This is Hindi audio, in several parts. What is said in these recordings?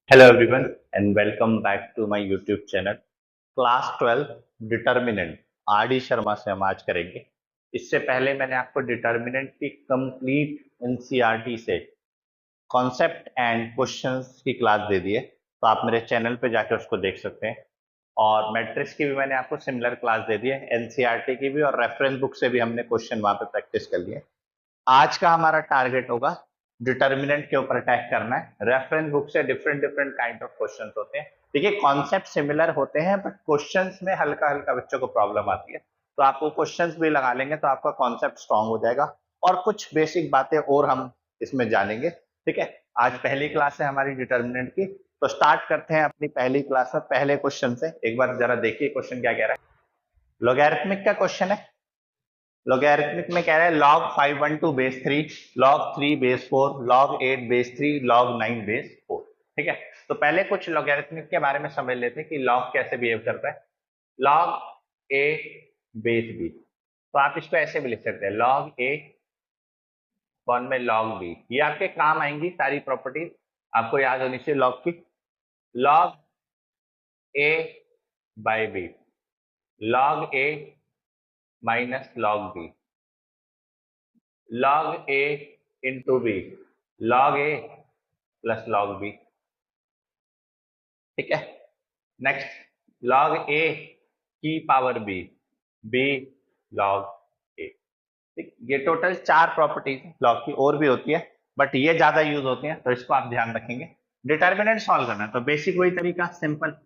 Hello everyone and welcome back to my YouTube channel. Class 12 determinant R D Sharma से हम आज करेंगे। इससे पहले मैंने आपको डिटर्मिनेंट की कंप्लीट एनसीईआरटी से कॉन्सेप्ट एंड क्वेश्चंस की क्लास दे दी है, तो आप मेरे चैनल पे जाकर उसको देख सकते हैं। और मैट्रिक्स की भी मैंने आपको सिमिलर क्लास दे दी है, एनसीईआरटी की भी, और रेफरेंस बुक से भी हमने क्वेश्चन वहां पे प्रैक्टिस कर लिए। आज का हमारा टारगेट होगा डिटर्मिनेंट के ऊपर अटैक करना है। रेफरेंस बुक से different different kind of questions होते हैं। देखिए, कॉन्सेप्ट सिमिलर होते हैं बट क्वेश्चंस में हल्का हल्का बच्चों को प्रॉब्लम आती है, तो आप वो क्वेश्चंस भी लगा लेंगे तो आपका कॉन्सेप्ट स्ट्रांग हो जाएगा और कुछ बेसिक बातें और हम इसमें जानेंगे। ठीक है, आज पहली क्लास है हमारी डिटर्मिनेंट की, तो स्टार्ट करते हैं अपनी पहली क्लास में पहले क्वेश्चन से। एक बार जरा देखिए क्वेश्चन क्या कह रहा है। लॉगरिथमिक का क्वेश्चन है। लॉगरिथमिक में कह रहा है log 512 base 3, log 3 base 4, log 8 base 3, log 9 base 4। ठीक है, तो पहले कुछ लॉगरिथमिक के बारे में समझ लेते हैं कि log कैसे बिहेव करता है। log a बेस b, तो आप इसको ऐसे भी लिख सकते हैं log a वन में log b। ये आपके काम आएंगी सारी प्रॉपर्टीज, आपको याद होनी चाहिए log की। log a by b, log a minus log b, log a into b, log a plus log b। ठीक है, नेक्स्ट log a की power b, b log a। ठीक, ये टोटल चार प्रॉपर्टीज है। log की और भी होती है बट ये ज्यादा यूज होती है, तो इसको आप ध्यान रखेंगे। डिटर्मिनेंट सॉल्व करना है तो बेसिक वही तरीका, सिंपल।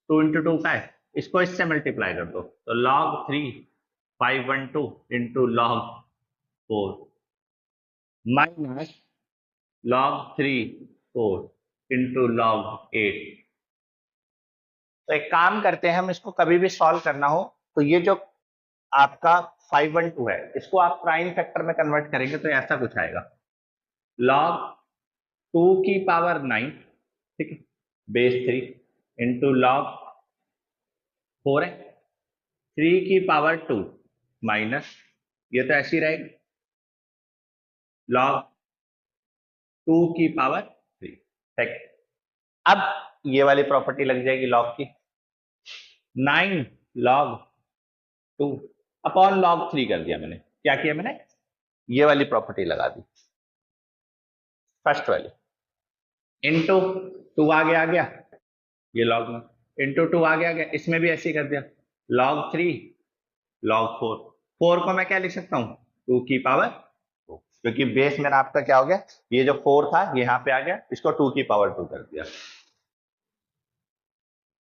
2 इंटू टू का है, इसको इससे मल्टीप्लाई कर दो, तो log 3 512 into log 4 minus log 3 4 into log 8। तो एक काम करते हैं, हम इसको कभी भी सॉल्व करना हो तो ये जो आपका 512 है, इसको आप प्राइम फैक्टर में कन्वर्ट करेंगे तो ऐसा कुछ आएगा। log 2 की पावर 9, ठीक है, बेस 3 इंटू log 4 है 3 की पावर 2 माइनस, ये तो ऐसी रहेगी, log 2 की पावर 3। ठीक, अब ये वाली प्रॉपर्टी लग जाएगी log की। 9 log 2 अपॉन log 3 कर दिया मैंने। क्या किया मैंने? ये वाली प्रॉपर्टी लगा दी, फर्स्ट वाली। इंटू 2 आ गया ये लॉग में, इंटू 2 आ गया, इसमें भी ऐसे ही कर दिया, log 3 log 4। 4 को मैं क्या लिख सकता हूँ? 2 की पावर 2, क्योंकि बेस मेरा आपका क्या हो गया, ये जो 4 था ये यहाँ पे आ गया, इसको 2 की पावर 2 कर दिया।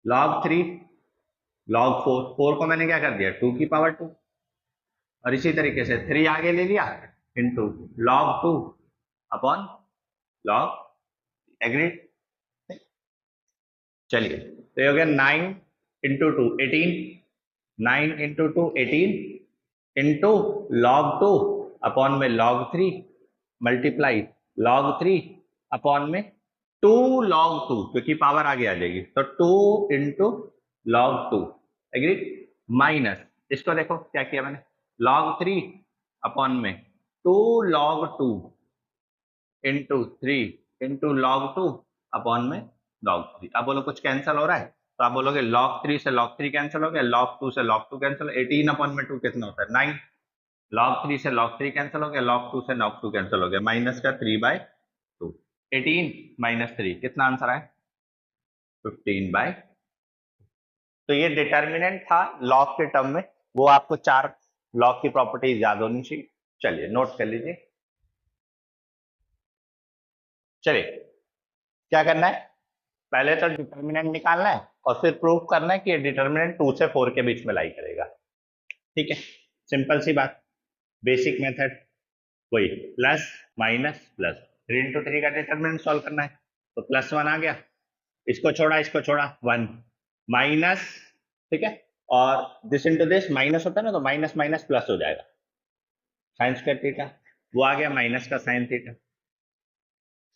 log 3 log 4, 4 को मैंने क्या कर दिया, 2 की पावर 2, और इसी तरीके से 3 आगे ले लिया into log 2 upon log। Agreed? चलिए, तो ये हो गया 9 into 2 18, 9 into 2 18 into log 2 upon में log 3 मल्टीप्लाई log 3 अपॉन में 2 log 2, क्योंकि पावर आगे आ जाएगी, तो 2 इंटू log 2। एग्री? माइनस, इसको देखो क्या किया मैंने, log 3 अपॉन में 2 log 2 into 3 into log 2 upon में log 3। अब बोलो कुछ कैंसिल हो रहा है, तो आप बोलोगे log 3 से log 3 कैंसिल हो गया, log 2 से log 2 कैंसिल, 18 अपॉन में 2 कितना होता है, 9। log 3 से log 3 कैंसिल हो गया, log 2 से log 2 कैंसिल हो गया, माइनस का 3/2। 18 माइनस 3 कितना आंसर आया, 15/। तो ये डिटर्मिनेंट था लॉग के टर्म में, वो आपको चार लॉग की प्रॉपर्टीज याद होनी चाहिए। चलिए नोट कर लीजिए। चलिए, क्या करना है, पहले तो डिटर्मिनेंट निकालना है और फिर प्रूव करना है कि ये डिटर्मिनेंट 2 से 4 के बीच में लाई करेगा। ठीक है, सिंपल सी बात, बेसिक मेथड वही, प्लस माइनस प्लस। 3 इंटू 3 का डिटर्मिनेंट सॉल्व करना है, तो +1 आ गया, इसको छोड़ा 1 माइनस, ठीक है, और दिस इंटू दिस माइनस होता है ना, तो माइनस माइनस प्लस हो जाएगा, साइन स्क्वायर थीटा, वो आ गया माइनस का साइन थीटा।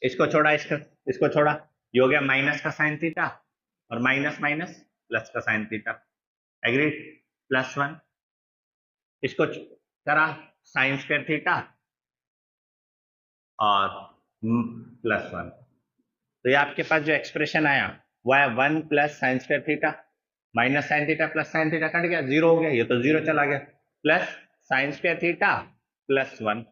इसको छोड़ा, ये हो गया माइनस का साइन थीटा, और माइनस माइनस प्लस का साइन थीटा। एग्री? +1, इसको करा साइन स्क्वायर थीटा और +1, तो ये आपके पास जो एक्सप्रेशन आया वो है 1 plus sine square theta minus sine theta plus sine theta cut गया, जीरो हो गया, ये तो जीरो चला गया, plus sine square theta plus 1।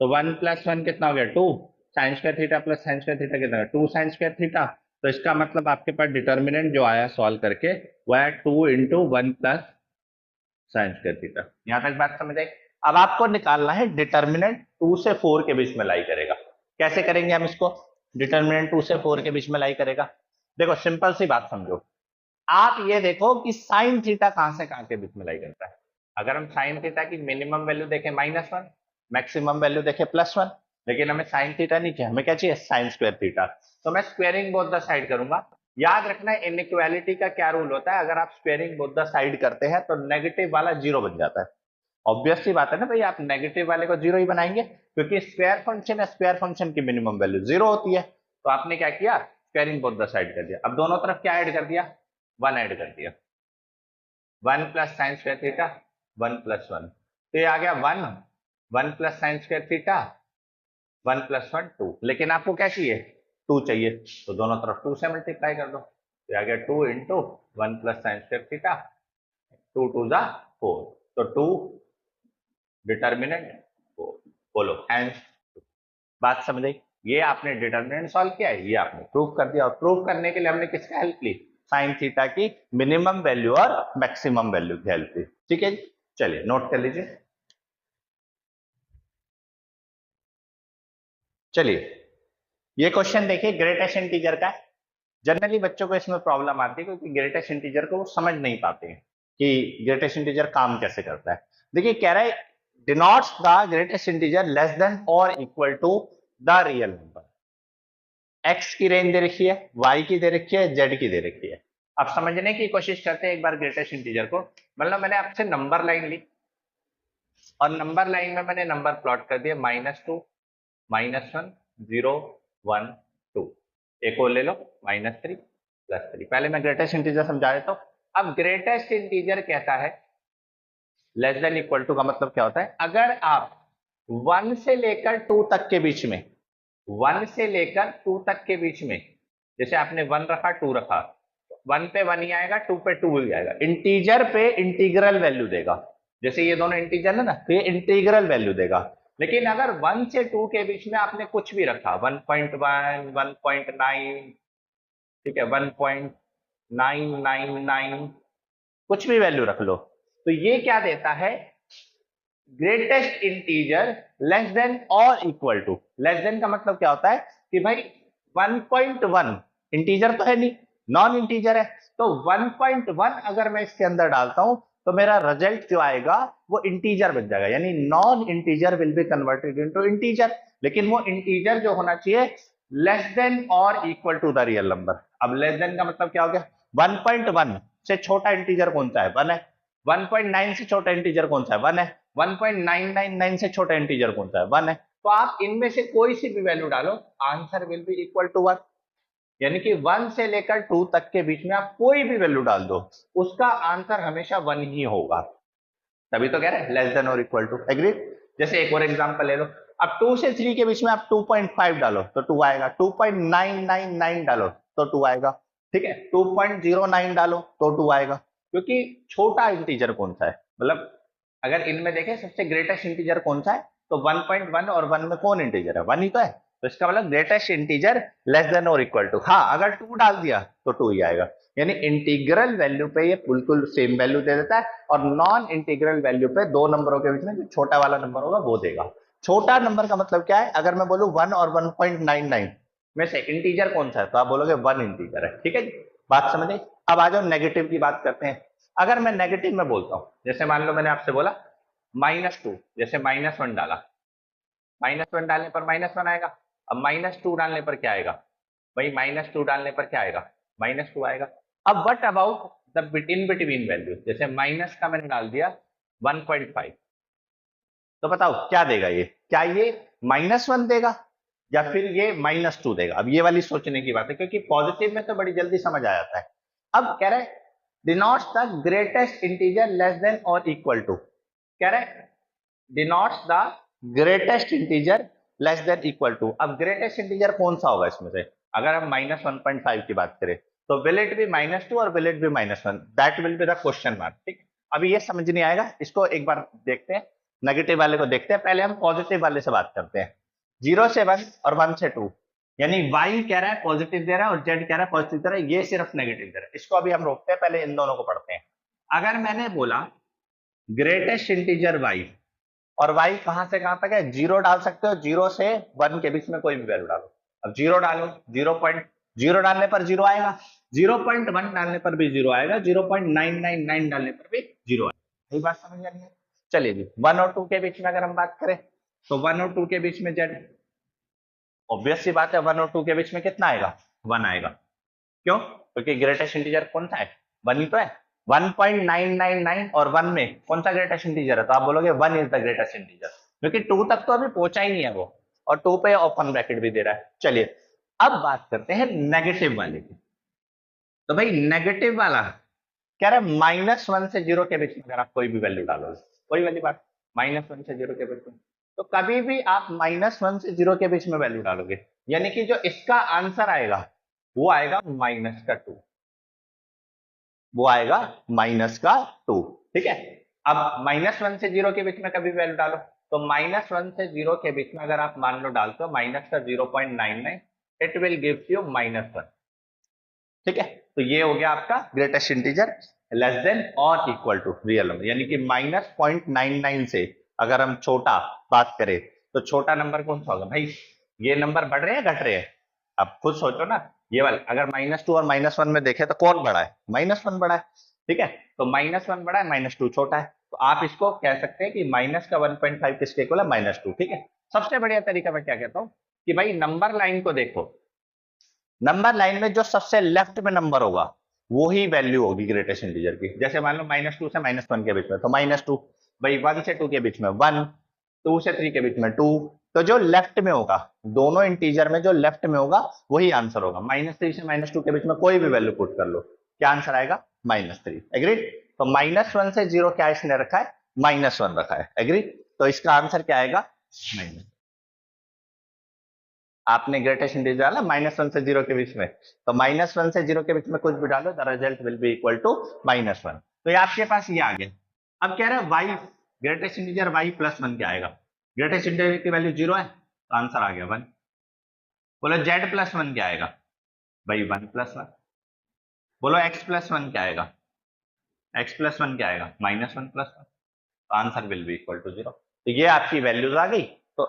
तो 1 प्लस 1 कितना हो गया 2, sine square theta plus sine square theta कितना है 2 साइन स्क्वायर थीटा। तो इसका मतलब आपके पास डिटर्मिनेंट जो आया सॉल्व करके वो है 2 into 1 plus sine square theta. यहां तक बात समझ आई। अब आपको निकालना है डिटर्मिनेंट 2 से 4 के बीच में लाई करेगा। कैसे करेंगे हम इसको? डिटर्मिनेंट 2 से 4 के बीच में लाई करेगा। देखो सिंपल सी बात समझो, आप ये देखो कि साइन थीटा कहां से कहां के बीच में लाई करता है। अगर हम साइन थीटा की मिनिमम वैल्यू देखें -1, मैक्सिमम वैल्यू देखें +1, लेकिन हमें साइन थीटा नहीं चाहिए, हमें क्या चाहिए साइन स्क्वायर थीटा। तो मैं स्क्वायरिंग बोथ द साइड करूंगा। याद रखना इनइक्वालिटी का क्या रूल होता है, अगर आप स्क्वायरिंग बोथ द साइड करते हैं तो नेगेटिव वाला जीरो बन जाता है। ऑब्वियस सी बात है ना भाई, आप नेगेटिव वाले को जीरो ही बनाएंगे क्योंकि स्क्वायर फंक्शन है, स्क्वायर फंक्शन की मिनिमम वैल्यू जीरो होती है। तो आपने क्या किया, स्क्वायरिंग बोथ द साइड कर दिया। अब दोनों तरफ क्या ऐड कर दिया, 1 ऐड कर दिया, 1 plus sine square theta 1 plus 1, तो ये आ गया 1 plus sine square theta 1 plus 1 2। लेकिन आपको क्या चाहिए 2 चाहिए, तो दोनों तरफ 2 से मल्टीप्लाई कर दो, तो आ गया 2 into 1 plus sine square theta, 2 2 जा 4, तो 2 डिटर्मिनेंट 4। बोलो हैंस। बात समझ आई? ये आपने डिटर्मिनेंट सॉल्व किया है, ये आपने प्रूव कर दिया, और प्रूव करने के लिए हमने किसका हेल्प ली, साइन थीटा की मिनिमम वैल्यू और मैक्सिमम वैल्यू की हेल्प ली। ठीक है जी, चलिए नोट कर लीजिए। चलिए ये क्वेश्चन देखिए, ग्रेटेस्ट इंटीजर का है। जनरली बच्चों को इसमें प्रॉब्लम आती है क्योंकि ग्रेटेस्ट इंटीजर को वो समझ नहीं पाते हैं कि ग्रेटेस्ट इंटीजर काम कैसे करता है। देखिए कह रहा है denotes the greatest integer less than और equal to the real number. X की रेंज दे रखी है, वाई की दे रखी है, जेड की दे रखी है। अब समझने की कोशिश करते हैं एक बार ग्रेटेस्ट इंटीजर को। मतलब मैंने आपसे नंबर लाइन ली और नंबर लाइन में मैंने नंबर प्लॉट कर दिया -2 -1 0 1 2। एक और ले लो -3 +3। पहले मैं ग्रेटेस्ट इंटीजर समझा देता हूं। अब ग्रेटेस्ट इंटीजर कहता है लेस देन इक्वल टू का मतलब क्या होता है, अगर आप 1 से लेकर 2 तक के बीच में, 1 से लेकर 2 तक के बीच में, जैसे आपने 1 रखा 2 रखा, 1 पे 1 ही आएगा, 2 पे 2 ही आएगा। इंटीजर पे इंटीग्रल वैल्यू देगा, जैसे ये दोनों इंटीजर है ना, तो ये इंटीग्रल वैल्यू देगा। लेकिन अगर 1 से 2 के बीच में आपने कुछ भी रखा, 1.1 1.9, ठीक है 1.999, कुछ भी वैल्यू रख लो, तो ये क्या देता है, ग्रेटेस्ट इंटीजर लेस देन और इक्वल टू। लेस देन का मतलब क्या होता है कि भाई 1.1 इंटीजर तो है नहीं, नॉन इंटीजर है, तो 1.1 अगर मैं इसके अंदर डालता हूं तो मेरा रिजल्ट जो आएगा वो इंटीजर बन जाएगा, यानी non integer will be converted into integer. लेकिन वो इंटीजर जो होना चाहिए लेस देन और equal to the real number. अब लेस देन का मतलब क्या हो गया, 1.1 से छोटा इंटीजर कौन सा है 1 है, 1.9 से छोटा इंटीजर कौन सा है 1 है, 1.999 से छोटा इंटीजर कौन सा है 1 है। तो आप इनमें से कोई सी भी वैल्यू डालो, answer will be equal to 1। यानी कि 1 से लेकर 2 तक के बीच में आप कोई भी वैल्यू डाल दो, उसका आंसर हमेशा 1 ही होगा। तभी तो कह रहे हैं लेस देन और इक्वल टू। एग्री? जैसे एक और एग्जांपल ले लो, अब 2 से 3 के बीच में आप 2.5 डालो तो 2 आएगा, 2.999 डालो तो 2 आएगा, ठीक है 2.09 डालो तो 2 आएगा, क्योंकि छोटा इंटीजर कौन सा है, मतलब अगर इनमें देखें सबसे ग्रेटेस्ट इंटीजर कौन सा है, तो 1.1 और 1 में कौन इंटीजर है 1 ही तो है। तो इसका मतलब ग्रेटेस्ट इंटीजर लेस देन और इक्वल टू, हाँ अगर 2 डाल दिया तो 2 ही आएगा। यानी इंटीग्रल वैल्यू पे ये बिल्कुल सेम वैल्यू दे देता है, और नॉन इंटीग्रल वैल्यू पे दो नंबरों के बीच में जो छोटा वाला नंबर होगा वो देगा। छोटा नंबर का मतलब क्या है, अगर मैं बोलूं 1 और 1.99 में से इंटीजर कौन सा है, तो आप बोलोगे 1 इंटीजर है। ठीक है, बात समझे। अब आ जाओ नेगेटिव की बात करते हैं। अगर मैं नेगेटिव में बोलता हूं, जैसे मान लो मैंने आपसे बोला -2, जैसे -1 डाला, -1 डालने पर -1 आएगा। अब -2 डालने पर क्या आएगा भाई, -2 डालने पर क्या आएगा -2 आएगा। अब what about the in between value, जैसे माइनस का मैंने डाल दिया 1.5, तो बताओ क्या देगा ये, क्या ये -1 देगा या फिर ये -2 देगा। अब ये वाली सोचने की बात है, क्योंकि पॉजिटिव में तो बड़ी जल्दी समझ आ जाता है। अब कह रहे हैं denotes the greatest integer less than और इक्वल टू, कह रहे हैं denotes the greatest integer less than equal to. अब ग्रेटेस्ट इंटीजर कौन सा होगा इसमें से, अगर हम -1.5 की बात करें तो विल इट बी -2 और will it be -1, that will be the question mark. ठीक, अभी ये समझ नहीं आएगा, इसको एक बार देखते हैं, नेगेटिव वाले को देखते हैं। पहले हम पॉजिटिव वाले से बात करते हैं, 0 से 1 और 1 से 2, यानी y कह रहा है पॉजिटिव दे रहा है और z कह रहा है पॉजिटिव दे रहा है, ये सिर्फ नेगेटिव दे रहा है। इसको अभी हम रोकते हैं, पहले इन दोनों को पढ़ते हैं। अगर मैंने बोला ग्रेटेस्ट इंटीजर y, और y कहां से कहां तक है, 0 डाल सकते हो, 0 से 1 के बीच में कोई भी वैल्यू डालो। अब 0 डालो, 0.0 डालने पर 0 आएगा, 0.1 डालने पर भी 0 आएगा, 0.999 डालने पर भी 0 आएगा। यही बात समझ में आ रही है? चलिए जी, 1 और 2 के बीच में अगर हम बात करें तो 1 और 2 के बीच में z, ऑब्वियस सी बात है 1 और 2 के बीच में कितना आएगा, 1 आएगा। क्यों? क्योंकि ग्रेटेस्ट इंटीजर कौन सा है, 1 ही तो है। 1.999 और 1 में कौन सा ग्रेटेस्ट इंटीजर है, तो आप बोलोगे 1 इज द ग्रेटेस्ट इंटीजर, क्योंकि 2 तक तो अभी पहुंचा ही नहीं है वो, और 2 पे ओपन ब्रैकेट भी दे रहा है। चलिए अब बात करते हैं नेगेटिव वाले की। तो भाई नेगेटिव वाला कह रहा है -1 से 0 के बीच में अगर आप कोई भी वैल्यू डालोगे, कोई वाली बात, -1 से 0 के बीच में, तो कभी भी आप -1 से 0 के बीच में वैल्यू डालोगे, यानी कि जो इसका आंसर आएगा वो आएगा -2, वो आएगा -2। ठीक है, अब -1 से 0 के बीच में कभी वैल्यू डालो, तो -1 से 0 के बीच में अगर आप मान लो डालते हो माइनस का 0.99, इट विल गिव यू -1। ठीक है, तो ये हो गया आपका ग्रेटेस्ट इंटीजर लेस देन और इक्वल टू रियल नंबर, यानी कि -0.99 से अगर हम छोटा बात करें तो छोटा नंबर कौन सा होगा भाई, ये नंबर बढ़ रहे हैं घट रहे हैं, अब खुद सोचो ना। ये वाला अगर -2 और -1 में देखें तो कौन बड़ा है, -1 बड़ा है। ठीक है, तो -1 बड़ा है, -2 छोटा है, तो आप इसको कह सकते हैं कि माइनस का 1.5 किसके इक्वल है, -2। ठीक है, सबसे बढ़िया तरीका मैं क्या कहता हूँ कि भाई नंबर लाइन को देखो, नंबर लाइन में जो सबसे लेफ्ट में नंबर होगा वो ही वैल्यू होगी ग्रेटेस्ट इंटीजर की। जैसे मान लो -2 से -1 के बीच में तो -2, भाई 1 से 2 के बीच में 1, 2 से 3 के बीच में 2, तो जो लेफ्ट में होगा, दोनों इंटीजर में जो लेफ्ट में होगा वही आंसर होगा। -3 से -2 के बीच में कोई भी वैल्यू पुट कर लो, क्या आंसर आएगा, -3। एग्री? तो -1 से 0 क्या इसने रखा है, -1 रखा है। एग्री? तो इसका आंसर क्या आएगा, माइनस। आपने ग्रेटेस्ट इंटीजर डाला -1 से 0 के बीच में, तो -1 से 0 के बीच में कुछ भी डालो, the result will be equal to -1। तो ये आपके पास ये आ गया। अब कह रहे हैं y, greatest integer y plus 1 क्या आएगा, ग्रेटेस्ट इंटीजर की वैल्यू 0 है तो आंसर आ गया 1। बोलो z प्लस 1 क्या आएगा, भाई 1 प्लस 1। बोलो x प्लस 1 क्या आएगा, x प्लस 1 क्या आएगा, -1 प्लस 1, तो answer will be equal to 0। तो ये आपकी वैल्यूज आ गई। तो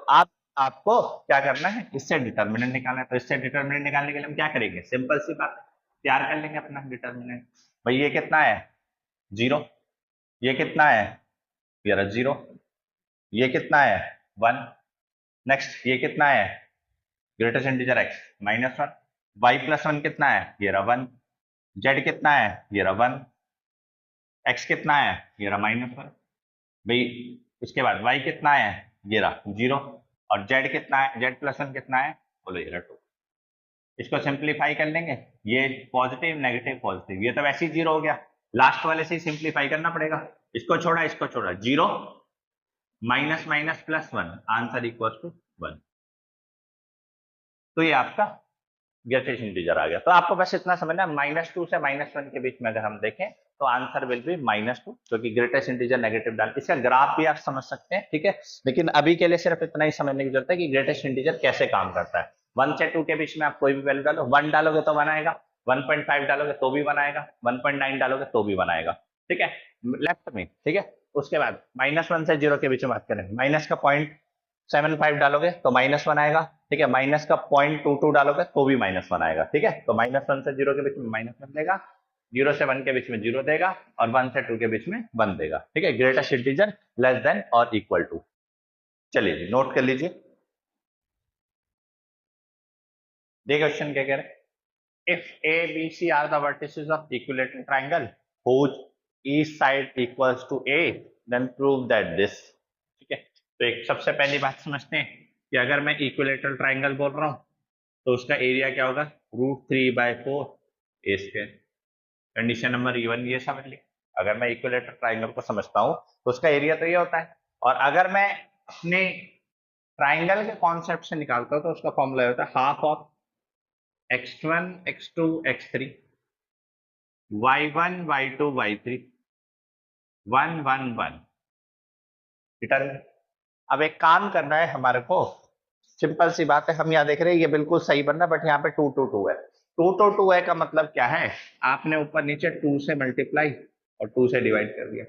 आपको क्या करना है, इससे डिटर्मिनेंट निकालना है। तो इससे डिटर्मिनेंट निकालने के लिए हम क्या करेंगे, सिंपल सी बात है, तैयार कर लेंगे अपना डिटर्मिनेंट। भाई ये कितना है, 0, ये कितना है, ये रहा 0, ये कितना है, 1, नेक्स्ट ये कितना है, greatest integer x, -1, y plus 1 कितना है, ये रहा 1, z कितना है, ये रहा 1, x कितना है, ये रहा -1, भाई उसके बाद y कितना है, ये रहा 0, और z कितना है, z प्लस 1 कितना है, बोलो ये रहा 2। इसको सिंप्लीफाई कर लेंगे, ये पॉजिटिव नेगेटिव पॉजिटिव, ये तो वैसे ही 0 हो गया, लास्ट वाले से ही सिंप्लीफाई करना पड़ेगा। इसको छोड़ा, इसको छोड़ा, 0 minus minus plus 1, answer equal to 1। तो ये आपका ग्रेटेस्ट इंटीजर आ गया। तो आपको बस इतना समझना है, -2 से -1 के बीच में अगर हम देखें तो आंसर विल बी -2, क्योंकि ग्रेटेस्ट इंटीजर नेगेटिव डाल, इसका ग्राफ भी आप समझ सकते हैं। ठीक है, लेकिन अभी के लिए सिर्फ इतना ही समझने की जरूरत है कि ग्रेटेस्ट इंटीजर कैसे काम करता है। 1 से 2 के बीच में आप कोई भी वैल्यू डालो, 1 डालोगे तो 1 आएगा, 1.5 डालोगे तो भी 1 आएगा, 1.9 डालोगे तो भी 1 आएगा। ठीक है, लेफ्ट में। ठीक है, उसके बाद -1 से 0 के बीच में बात करें, माइनस का 0.75 डालोगे तो -1 आएगा। ठीक है, माइनस का 0.22 डालोगे तो भी -1 आएगा। ठीक है, तो -1 से 0 के बीच में -1 देगा, 0 से 1 के बीच में 0 देगा, और 1 से 2 के बीच में 1 देगा। ठीक है, ग्रेटेस्ट इंटीजर लेस देन और इक्वल टू। चलिए जी, नोट कर लीजिए, देखिए क्वेश्चन क्या कह रहे हैं, if a b c are the vertices of equilateral triangle whose each side equals to a then prove that this। ठीक है, तो एक सबसे पहली बात समझते हैं कि अगर मैं इक्विलेटरल ट्रायंगल बोल रहा हूं तो उसका एरिया क्या होगा, √3/4 a स्क्वायर। कंडीशन नंबर 1 ये समझ ली, अगर मैं इक्विलेटरल ट्रायंगल को समझता हूं तो उसका एरिया तो ये होता है, और अगर मैं अपने ट्रायंगल के कॉन्सेप्ट से निकालता हूं तो उसका फॉर्मूला होता है half of x1 x2 x3 y1 y2 y3 1 1 1 determinant. अब एक काम करना है हमारे को, सिंपल सी बात है, हम यहाँ देख रहे हैं ये बिल्कुल सही बन रहा है, बट यहाँ पे 2 2 2 है। 2 2 2 है का मतलब क्या है, आपने ऊपर नीचे 2 से मल्टीप्लाई और 2 से डिवाइड कर दिया,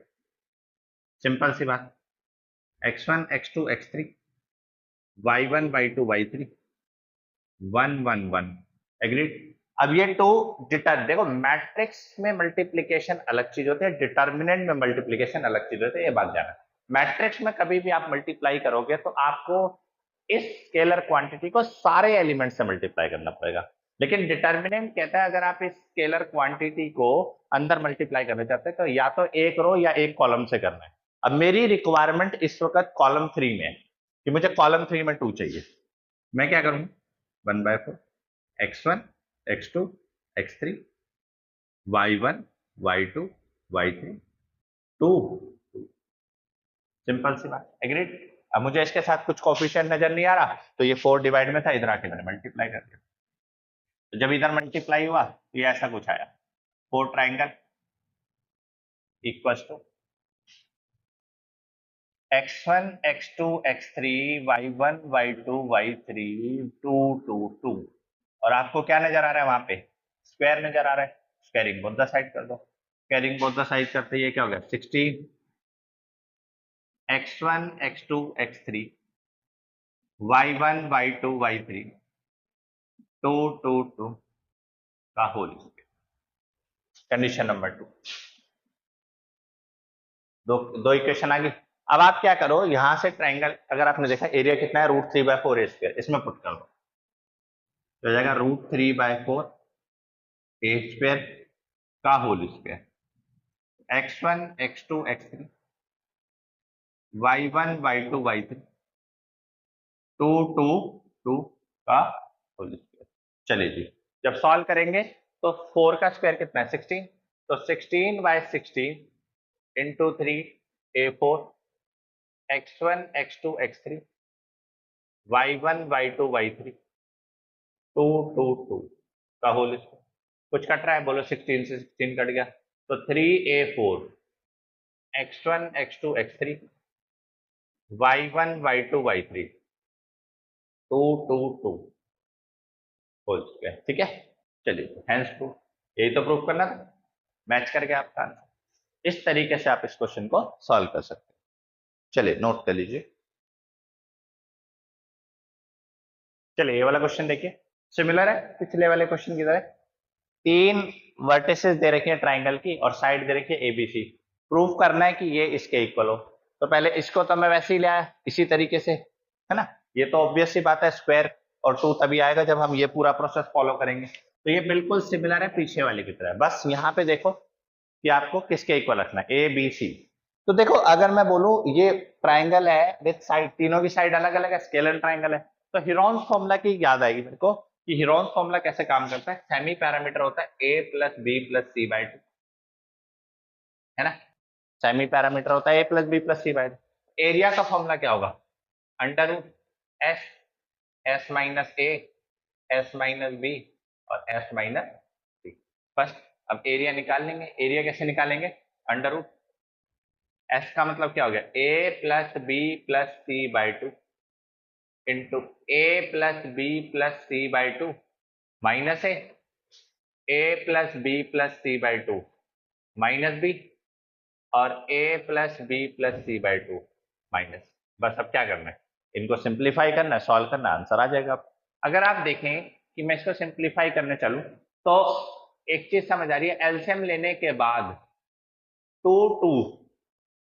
सिंपल सी बात। x1 x2 x3 y1 y2 y3 1 1 1 agreed. अब ये टू डिटर, देखो मैट्रिक्स में मल्टीप्लीकेशन अलग चीज होती है, डिटर्मिनेंट में मल्टीप्लीकेशन अलग चीज होती है, ये बात जाना। मैट्रिक्स में कभी भी आप मल्टीप्लाई करोगे तो आपको इस स्केलर क्वांटिटी को सारे एलिमेंट से मल्टीप्लाई करना पड़ेगा, लेकिन डिटर्मिनेंट कहता है अगर आप इस स्केलर क्वांटिटी को अंदर मल्टीप्लाई करना चाहते हैं तो या तो एक रो या एक कॉलम से करना है। अब मेरी रिक्वायरमेंट इस वक्त कॉलम 3 में है कि मुझे कॉलम 3 में 2 चाहिए, मैं क्या करूंगा 1/4 x1 x2 x3 y1 y2 y3 2, simple सी बात, एग्रीड। अब मुझे इसके साथ कुछ कोफिशिएंट नजर नहीं आ रहा तो ये 4 डिवाइड में था, इधर आके मैंने मल्टीप्लाई कर दिया, तो जब इधर मल्टीप्लाई हुआ तो ये ऐसा कुछ आया, 4 triangle equals to x1 x2 x3 y1 y2 y3 2 2 2। और आपको क्या नजर आ रहा है वहां पे, स्क्वायर नजर आ रहा है, स्क्वायरिंग बोथ द साइड कर दो, स्क्वायरिंग बोथ द साइड करते ये क्या हो गया 16 x1 x2 x3 y1 y2 y3 2 2 2 का होल स्क्वायर। कंडीशन नंबर 2, दो दो इक्वेशन आ गई। अब आप क्या करो, यहां से ट्राइंगल अगर आपने देखा एरिया कितना है √3/4 ए स्क्वायर, इसमें पुट कर दो तो जाएगा √3/4 ए स्क्वायर का whole square, x1 x2 x3 y1 y2 y3 2 2 2 का होल स्क्वायर। चलिए जी, जब सॉल्व करेंगे तो 4 का स्क्वायर कितना है 16, तो 16/16 into 3 a4 x1 x2 x3 y1 y2 y3 2 2 2 का होल स्क्वायर। कुछ कट रहा है बोलो, 16 से 16 कट गया तो 3a4 x1 x2 x3 y1 y2 y3 2 2 2 whole square, ठीक है। चलिए हैंस प्रूफ, यही तो प्रूफ करना था, मैच करके आपका आंसर। इस तरीके से आप इस क्वेश्चन को सॉल्व कर सकते हैं। चलिए नोट कर लीजिए। चलिए ये वाला क्वेश्चन देखिए, सिमिलर है पिछले वाले क्वेश्चन की तरह। 3 वर्टिसेस दे रखी है ट्राइंगल की और साइड दे रखी है एबीसी, प्रूफ करना है कि ये इसके इक्वल हो। तो पहले इसको तो मैं वैसे ही ले आया इसी तरीके से, है ना, ये तो ऑब्वियस सी बात है, स्क्वायर और 2 तभी आएगा जब हम ये पूरा प्रोसेस फॉलो करेंगे। तो ये बिल्कुल सिमिलर है पीछे वाले की तरह, बस यहाँ पे देखो कि आपको किसके इक्वल रखना है, ए बी सी। तो देखो अगर मैं बोलूं ये ट्राइंगल है विद साइड, तीनों की साइड अलग अलग है, स्केलर ट्राइंगल है, तो हीरोन्स फॉर्मूला की याद आएगी मेरे को कि हीरोन्स फॉर्मूला कैसे काम करता है, सेमी पैरामीटर होता है a plus B plus C by 2, है ना, सेमी पैरामीटर होता है a plus B plus C by 2। Area का फॉर्मूला क्या होगा, under root S, S minus A, S minus B और एस माइनस सी। फर्स्ट अब एरिया निकाल लेंगे, एरिया कैसे निकालेंगे, अंडर रूट एस का मतलब क्या हो गया a plus B plus C by 2 into A plus B plus C by 2 minus A plus B plus C by 2 minus B और a plus B plus C by 2 minus. बस अब क्या करना है, इनको सिंप्लीफाई करना है, सॉल्व करना, आंसर आ जाएगा। अगर आप देखें कि मैं इसको सिंप्लीफाई करने चलूं तो एक चीज समझ आ रही है, एलसीएम लेने के बाद 2 2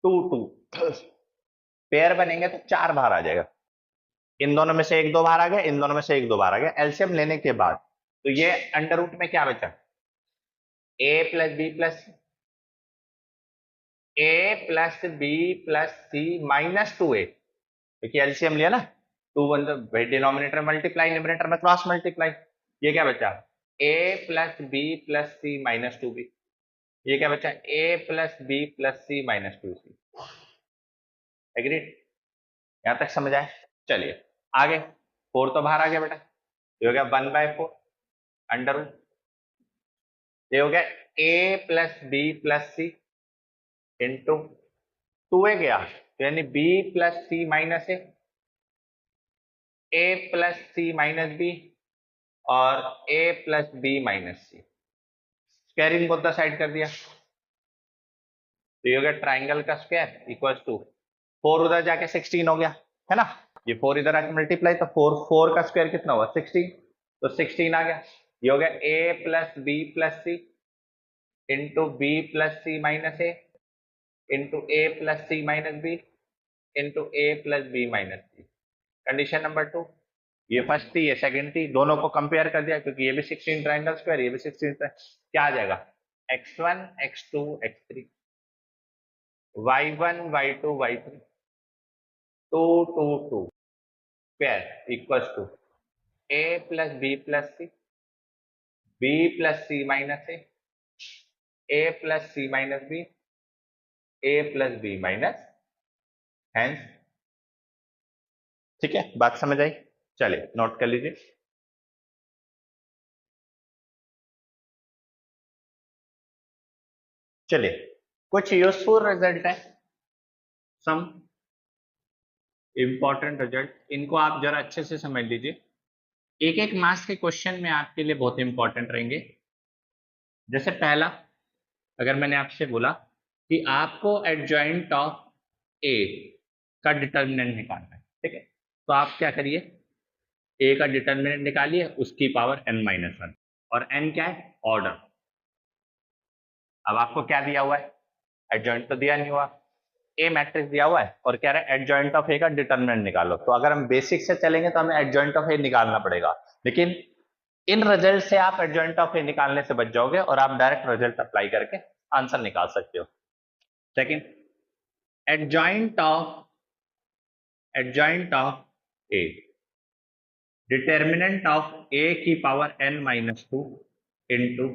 2 2 पेयर बनेंगे तो 4 बाहर आ जाएगा, इन दोनों में से एक दो बार आ गया, इन दोनों में से एक दो बार आ गया एलसीएम लेने के बाद। तो ये अंडर रूट में क्या बचा, a plus B plus C minus 2a, क्योंकि एलसीएम लिया ना, 2 वन डिनोमिनेटर मल्टीप्लाई, न्यूमरेटर में क्रॉस मल्टीप्लाई, ये क्या बचा a plus B plus C minus 2b, ये क्या बचा a plus B plus C minus 2c। Agreed, यहां तक समझ आए। चलिए आगे, 4 तो बाहर आ गया बेटा, ये हो गया 1/4 अंडर रूट, ये हो गया A plus B plus C into 2a गया, यानी B plus C minus A plus C minus B और A plus B minus C, squaring both the side कर दिया, तो ये हो गया ट्राइंगल का स्क्वायर इक्वल टू 4 उधर जाके 16 हो गया, है ना, ये 4 इधर आके मल्टीप्लाई, तो 4 का स्क्वायर कितना हुआ 16, तो 16 आ गया, ये हो गया a plus B plus C into B plus C minus A into A plus C minus B into A plus B minus C. Condition number 2, ये फर्स्ट थी ये सेकंड थी, दोनों को कंपेयर कर दिया क्योंकि ये भी 16 ट्राइंगल स्क्वायर, ये भी 16 क्या आ जाएगा x1 x2 x3 y1 y2 y3 2 2 2 square equals to a plus B plus C B plus C minus A plus C minus B A plus B minus hence. ठीक है, बात समझ आई, चलिए नोट कर लीजिए। चलिए कुछ यूजफुल रिजल्ट है, सम इंपॉर्टेंट रिजल्ट, इनको आप जरा अच्छे से समझ लीजिए, एक एक मार्क्स के क्वेश्चन में आपके लिए बहुत इंपॉर्टेंट रहेंगे। जैसे पहला, अगर मैंने आपसे बोला कि आपको एडजॉइंट ऑफ ए का डिटर्मिनेंट निकालना है, ठीक है, तो आप क्या करिए, ए का डिटर्मिनेंट निकालिए, उसकी पावर n-1, और n क्या है ऑर्डर। अब आपको क्या दिया हुआ है, एडजॉइंट तो दिया नहीं हुआ, ए मैट्रिक्स दिया हुआ है और कह रहा है एडजॉइंट ऑफ ए का डिटर्मिनेंट निकालो, तो अगर हम बेसिक से चलेंगे तो हमें एडजॉइंट ऑफ ए निकालना पड़ेगा, लेकिन इन रिजल्ट से आप एडजॉइंट ऑफ ए निकालने से बच जाओगे और आप डायरेक्ट रिजल्ट अप्लाई करके आंसर निकाल सकते हो। Second, adjoint of A, determinant of A की power n-2 into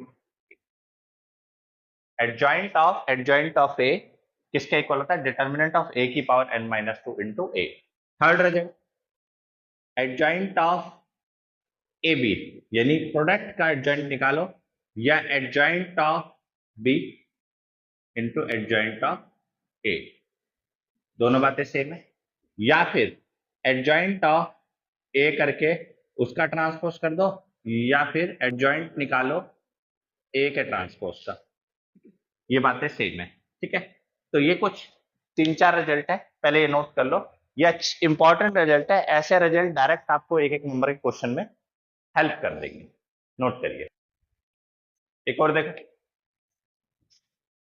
adjoint of A किसके इक्वल होता है, डिटर्मिनेंट ऑफ ए की power n-2 into A. Third result, adjoint of A B, यानी प्रोडक्ट का एडजॉइंट निकालो, या adjoint of B into adjoint of A, दोनों बातें सेम है, या फिर एडजॉइंट ऑफ ए करके उसका ट्रांसपोज कर दो, या फिर एडजॉइंट निकालो ए के ट्रांसपोज का, ये बातें सेम है। ठीक है, तो ये कुछ 3-4 रिजल्ट है, पहले ये नोट कर लो, ये इंपॉर्टेंट रिजल्ट है, ऐसे रिजल्ट डायरेक्ट आपको एक एक नंबर के क्वेश्चन में हेल्प कर देंगे, नोट करिए। एक और देखो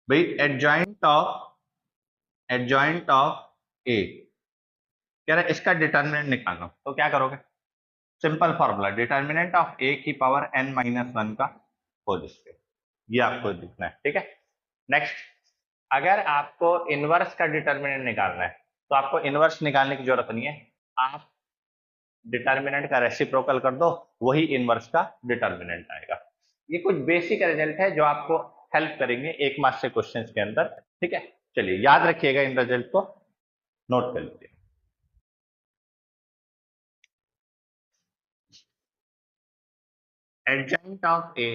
भाई, एडजॉइंट ऑफ ए कह रहा है इसका डिटर्मिनेंट निकालो, तो क्या करोगे, simple formula, determinant of A की पावर n-1 का होल स्क्वायर, ये आपको लिखना है। ठीक है, नेक्स्ट, अगर आपको इनवर्स का डिटर्मिनेंट निकालना है तो आपको इनवर्स निकालने की जरूरत नहीं है, आप डिटर्मिनेंट का रेसिप्रोकल कर दो, वही इनवर्स का डिटर्मिनेंट आएगा। ये कुछ बेसिक रिजल्ट है जो आपको हेल्प करेंगे एक मार्क्स से क्वेश्चंस के अंदर। ठीक है, चलिए याद रखिएगा, इन रिजल्ट को नोट कर लीजिए। Adjoint of A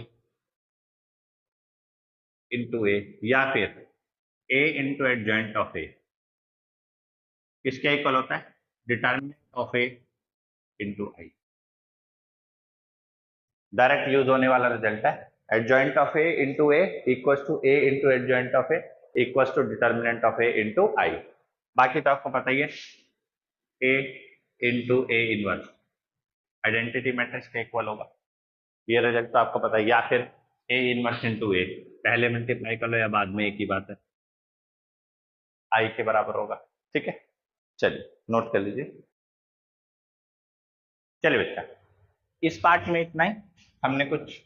into A, या फिर A into adjoint of A किसके इक्वल होता है, determinant of A into I, direct use होने वाला रिजल्ट है। Adjoint of A into A equals to A into adjoint of A equals to determinant of A into I, बाकी तो आपको पता ही है, A into A inverse identity matrix के इक्वल होगा, ये रिजल्ट तो आपको पता है, या फिर ए इनवर्स इंटू ए, पहले मल्टीप्लाई कर लो या बाद में, एक ही बात है, आई के बराबर होगा। ठीक है, चलिए नोट कर लीजिए। चलिए बच्चा, इस पार्ट में इतना ही, हमने कुछ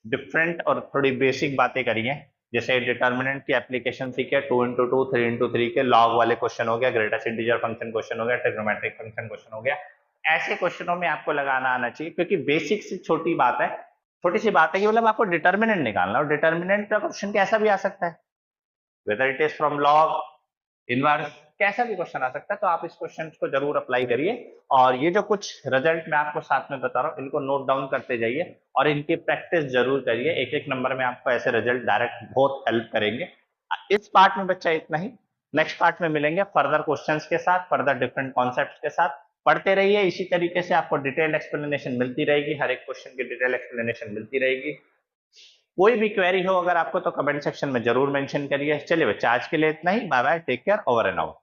डिफरेंट और थोड़ी बेसिक बातें करी हैं, जैसे डिटर्मिनेंट की एप्लीकेशन सीखे, 2 into 2 3 into 3 के लॉग वाले क्वेश्चन हो गया, ग्रेटेस्ट इंटीजर फंक्शन क्वेश्चन हो गया, ट्रिग्नोमेट्रिक फंक्शन क्वेश्चन हो गया। ऐसे क्वेश्चनों में आपको लगाना आना चाहिए, क्योंकि बेसिक से छोटी बात है, छोटी सी बात है कि मतलब आपको डिटर्मिनेंट निकालना, और डिटर्मिनेंट का क्वेश्चन कैसा भी आ सकता है, whether it is from log, inverse, कैसा भी क्वेश्चन आ सकता है, तो आप इस क्वेश्चन को जरूर अप्लाई करिए। और ये जो कुछ रिजल्ट मैं आपको साथ में बता रहा हूँ, इनको नोट डाउन करते जाइए और इनकी प्रैक्टिस जरूर करिए। एक एक नंबर में आपको ऐसे रिजल्ट डायरेक्ट बहुत हेल्प करेंगे। इस पार्ट में बच्चा इतना ही। नेक्स्ट पार्ट में मिलेंगे फर्दर क्वेश्चंस के साथ, फर्दर डिफरेंट कॉन्सेप्ट्स के साथ। पढ़ते रहिए, इसी तरीके से आपको डिटेल एक्सप्लेनेशन मिलती रहेगी, हर एक क्वेश्चन की डिटेल एक्सप्लेनेशन मिलती रहेगी। कोई भी क्वेरी हो अगर आपको, तो कमेंट सेक्शन में जरूर मेंशन करिए। चलिए बच्चा, आज के लिए इतना ही। Bye bye, take care, over and out.